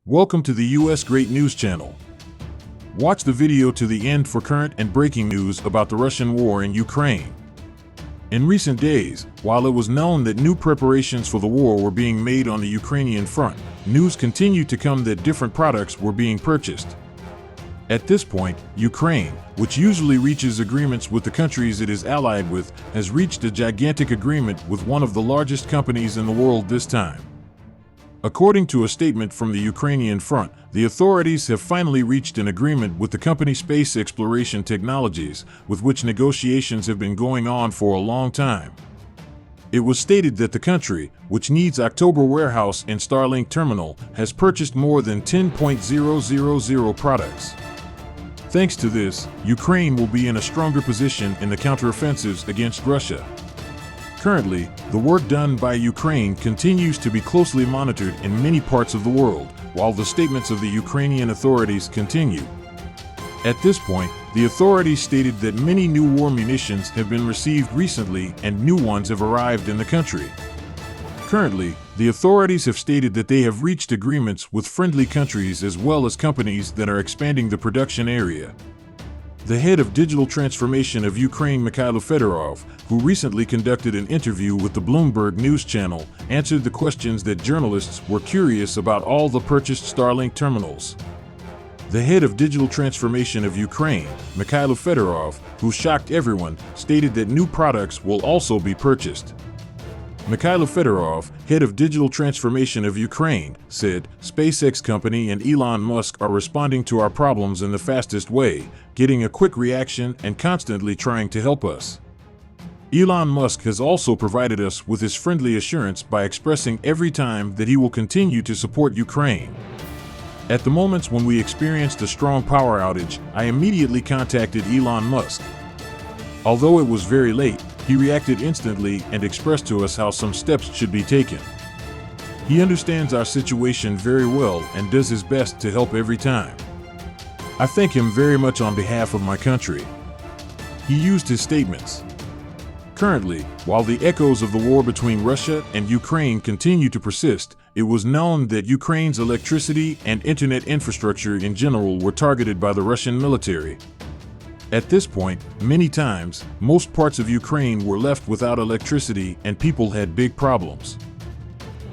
Welcome to the U.S. Great News Channel. Watch the video to the end for current and breaking news about the Russian war in Ukraine. In recent days, while it was known that new preparations for the war were being made on the Ukrainian front, news continued to come that different products were being purchased. At this point, Ukraine, which usually reaches agreements with the countries it is allied with, has reached a gigantic agreement with one of the largest companies in the world this time. According to a statement from the Ukrainian front, the authorities have finally reached an agreement with the company Space Exploration Technologies, with which negotiations have been going on for a long time. It was stated that the country, which needs October warehouse and Starlink terminal, has purchased more than 10,000 products. Thanks to this, Ukraine will be in a stronger position in the counteroffensives against Russia. Currently, the work done by Ukraine continues to be closely monitored in many parts of the world, while the statements of the Ukrainian authorities continue. At this point, the authorities stated that many new war munitions have been received recently and new ones have arrived in the country. Currently, the authorities have stated that they have reached agreements with friendly countries as well as companies that are expanding the production area. The head of digital transformation of Ukraine, Mikhailo Fedorov, who recently conducted an interview with the Bloomberg News channel, answered the questions that journalists were curious about all the purchased Starlink terminals. The head of digital transformation of Ukraine, Mikhailo Fedorov, who shocked everyone, stated that new products will also be purchased. Mikhailo Fedorov, head of digital transformation of Ukraine, said, "SpaceX company and Elon Musk are responding to our problems in the fastest way, getting a quick reaction and constantly trying to help us." Elon Musk has also provided us with his friendly assurance by expressing every time that he will continue to support Ukraine. At the moments when we experienced a strong power outage, I immediately contacted Elon Musk. Although it was very late, he reacted instantly and expressed to us how some steps should be taken. He understands our situation very well and does his best to help every time. I thank him very much on behalf of my country. He used his statements. Currently, while the echoes of the war between Russia and Ukraine continue to persist, it was known that Ukraine's electricity and internet infrastructure in general were targeted by the Russian military. At this point, many times, most parts of Ukraine were left without electricity and people had big problems.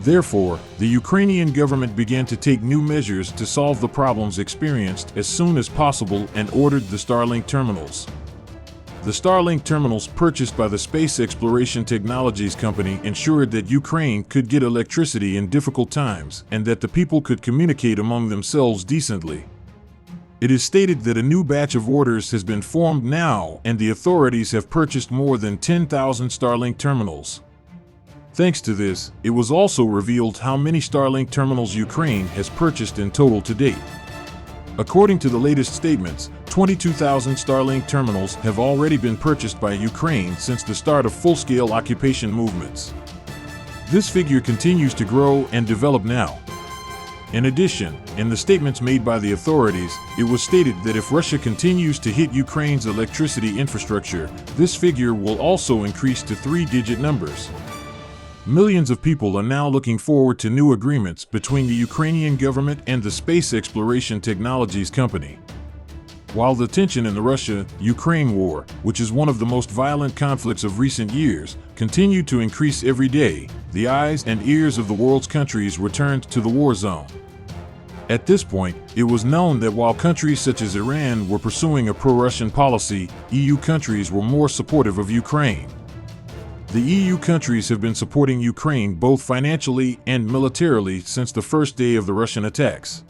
Therefore, the Ukrainian government began to take new measures to solve the problems experienced as soon as possible and ordered the Starlink terminals. The Starlink terminals purchased by the Space Exploration Technologies company ensured that Ukraine could get electricity in difficult times and that the people could communicate among themselves decently. It is stated that a new batch of orders has been formed now, and the authorities have purchased more than 10,000 Starlink terminals. Thanks to this, it was also revealed how many Starlink terminals Ukraine has purchased in total to date. According to the latest statements, 22,000 Starlink terminals have already been purchased by Ukraine since the start of full-scale occupation movements. This figure continues to grow and develop now. In addition, in the statements made by the authorities, it was stated that if Russia continues to hit Ukraine's electricity infrastructure, this figure will also increase to three-digit numbers. Millions of people are now looking forward to new agreements between the Ukrainian government and the Space Exploration Technologies company. While the tension in the Russia-Ukraine war, which is one of the most violent conflicts of recent years, continued to increase every day, the eyes and ears of the world's countries returned to the war zone. At this point, it was known that while countries such as Iran were pursuing a pro-Russian policy, EU countries were more supportive of Ukraine. The EU countries have been supporting Ukraine both financially and militarily since the first day of the Russian attacks.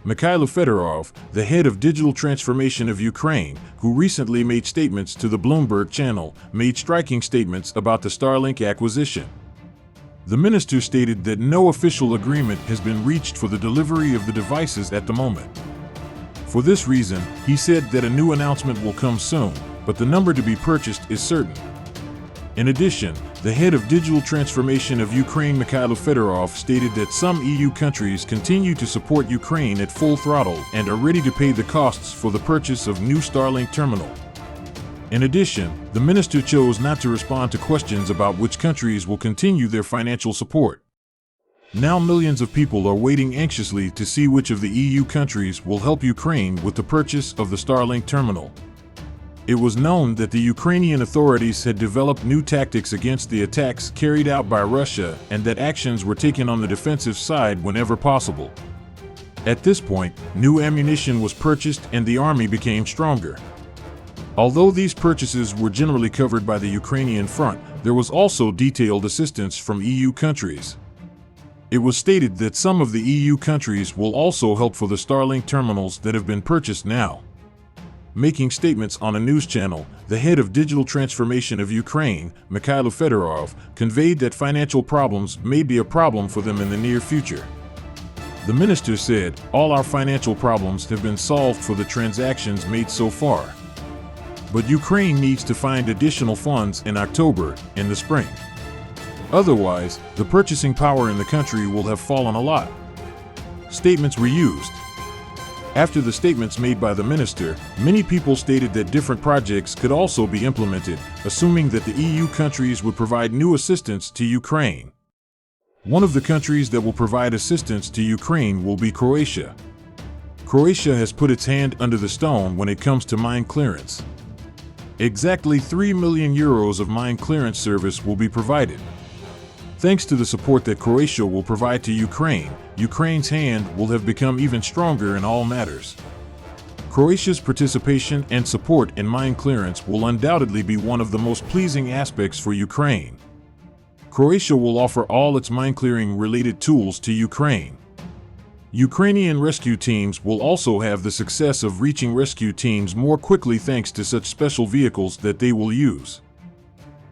Mikhailo Fedorov, the head of digital transformation of Ukraine, who recently made statements to the Bloomberg channel, made striking statements about the Starlink acquisition. The minister stated that no official agreement has been reached for the delivery of the devices at the moment. For this reason, he said that a new announcement will come soon, but the number to be purchased is certain. In addition, the head of digital transformation of Ukraine, Mikhailo Fedorov, stated that some EU countries continue to support Ukraine at full throttle and are ready to pay the costs for the purchase of new Starlink terminal. In addition, the minister chose not to respond to questions about which countries will continue their financial support. Now millions of people are waiting anxiously to see which of the EU countries will help Ukraine with the purchase of the Starlink terminal. It was known that the Ukrainian authorities had developed new tactics against the attacks carried out by Russia and that actions were taken on the defensive side whenever possible. At this point, new ammunition was purchased and the army became stronger. Although these purchases were generally covered by the Ukrainian front, there was also detailed assistance from EU countries. It was stated that some of the EU countries will also help for the Starlink terminals that have been purchased now. Making statements on a news channel, the head of digital transformation of Ukraine, Mikhailo Fedorov, conveyed that financial problems may be a problem for them in the near future. The minister said, "All our financial problems have been solved for the transactions made so far. But Ukraine needs to find additional funds in October, in the spring. Otherwise, the purchasing power in the country will have fallen a lot." Statements were used. After the statements made by the minister, many people stated that different projects could also be implemented, assuming that the EU countries would provide new assistance to Ukraine. One of the countries that will provide assistance to Ukraine will be Croatia. Croatia has put its hand under the stone when it comes to mine clearance. Exactly 3 million euros of mine clearance service will be provided. Thanks to the support that Croatia will provide to Ukraine, Ukraine's hand will have become even stronger in all matters. Croatia's participation and support in mine clearance will undoubtedly be one of the most pleasing aspects for Ukraine. Croatia will offer all its mine clearing related tools to Ukraine. Ukrainian rescue teams will also have the success of reaching rescue teams more quickly thanks to such special vehicles that they will use.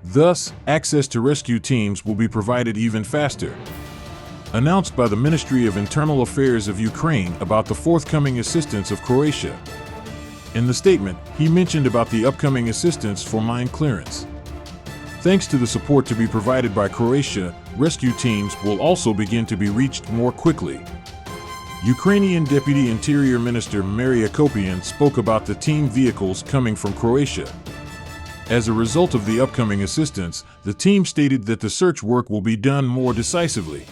Thus, access to rescue teams will be provided even faster. Announced by the Ministry of Internal Affairs of Ukraine about the forthcoming assistance of Croatia. In the statement, he mentioned about the upcoming assistance for mine clearance. Thanks to the support to be provided by Croatia, rescue teams will also begin to be reached more quickly. Ukrainian Deputy Interior Minister Maria Kopian spoke about the team vehicles coming from Croatia. As a result of the upcoming assistance, the team stated that the search work will be done more decisively.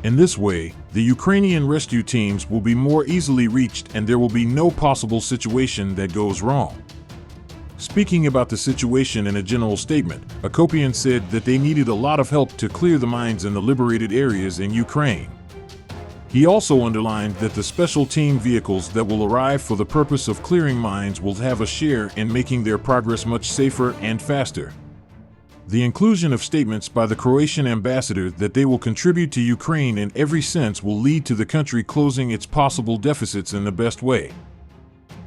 In this way, the Ukrainian rescue teams will be more easily reached and there will be no possible situation that goes wrong. Speaking about the situation in a general statement, Akopian said that they needed a lot of help to clear the mines in the liberated areas in Ukraine. He also underlined that the special team vehicles that will arrive for the purpose of clearing mines will have a share in making their progress much safer and faster. The inclusion of statements by the Croatian ambassador that they will contribute to Ukraine in every sense will lead to the country closing its possible deficits in the best way.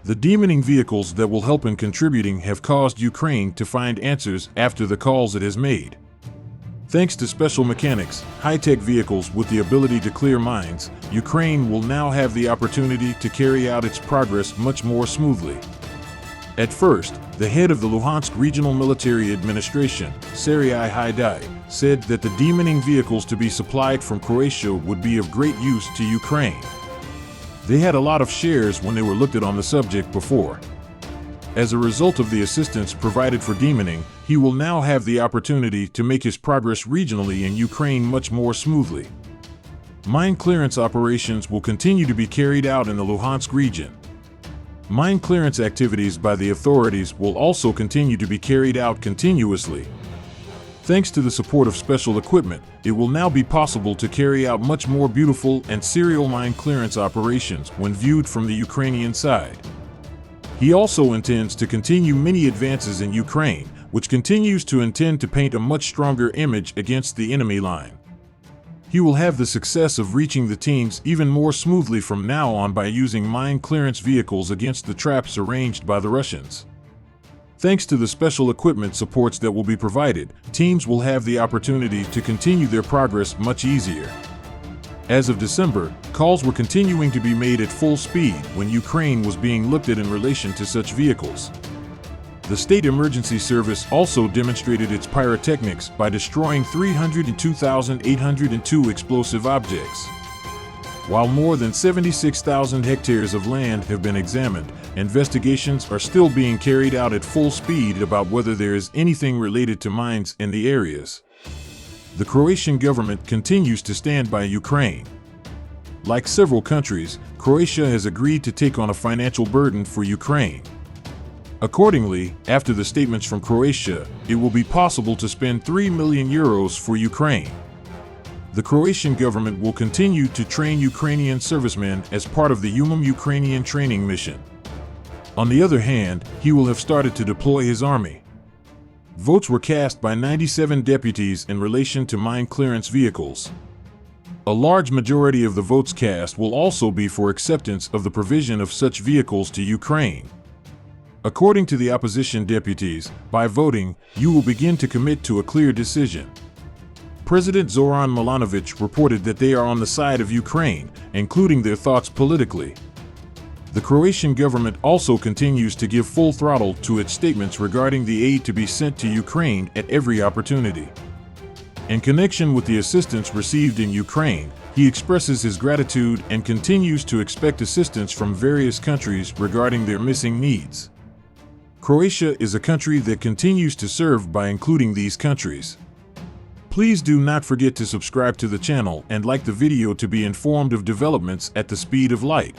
The demoning vehicles that will help in contributing have caused Ukraine to find answers after the calls it has made. Thanks to special mechanics, high-tech vehicles with the ability to clear mines, Ukraine will now have the opportunity to carry out its progress much more smoothly. At first, the head of the Luhansk Regional Military Administration, Serhiy Haidai, said that the demoning vehicles to be supplied from Croatia would be of great use to Ukraine. They had a lot of shares when they were looked at on the subject before. As a result of the assistance provided for demoning, he will now have the opportunity to make his progress regionally in Ukraine much more smoothly. Mine clearance operations will continue to be carried out in the Luhansk region. Mine clearance activities by the authorities will also continue to be carried out continuously. Thanks to the support of special equipment, it will now be possible to carry out much more beautiful and serial mine clearance operations when viewed from the Ukrainian side. He also intends to continue many advances in Ukraine, which continues to intend to paint a much stronger image against the enemy line. He will have the success of reaching the teams even more smoothly from now on by using mine clearance vehicles against the traps arranged by the Russians. Thanks to the special equipment supports that will be provided, teams will have the opportunity to continue their progress much easier. As of December, calls were continuing to be made at full speed when Ukraine was being looked at in relation to such vehicles. The State Emergency Service also demonstrated its pyrotechnics by destroying 302,802 explosive objects. While more than 76,000 hectares of land have been examined, investigations are still being carried out at full speed about whether there is anything related to mines in the areas. the Croatian government continues to stand by Ukraine. Like several countries, Croatia has agreed to take on a financial burden for Ukraine. Accordingly, after the statements from Croatia, it will be possible to spend €3 million for Ukraine. The Croatian government will continue to train Ukrainian servicemen as part of the Ukrainian training mission. On the other hand, he will have started to deploy his army. Votes were cast by 97 deputies in relation to mine clearance vehicles. A large majority of the votes cast will also be for acceptance of the provision of such vehicles to Ukraine. According to the opposition deputies, by voting, you will begin to commit to a clear decision. President Zoran Milanovic reported that they are on the side of Ukraine, including their thoughts politically. The Croatian government also continues to give full throttle to its statements regarding the aid to be sent to Ukraine at every opportunity. In connection with the assistance received in Ukraine, he expresses his gratitude and continues to expect assistance from various countries regarding their missing needs. Croatia is a country that continues to serve by including these countries. Please do not forget to subscribe to the channel and like the video to be informed of developments at the speed of light.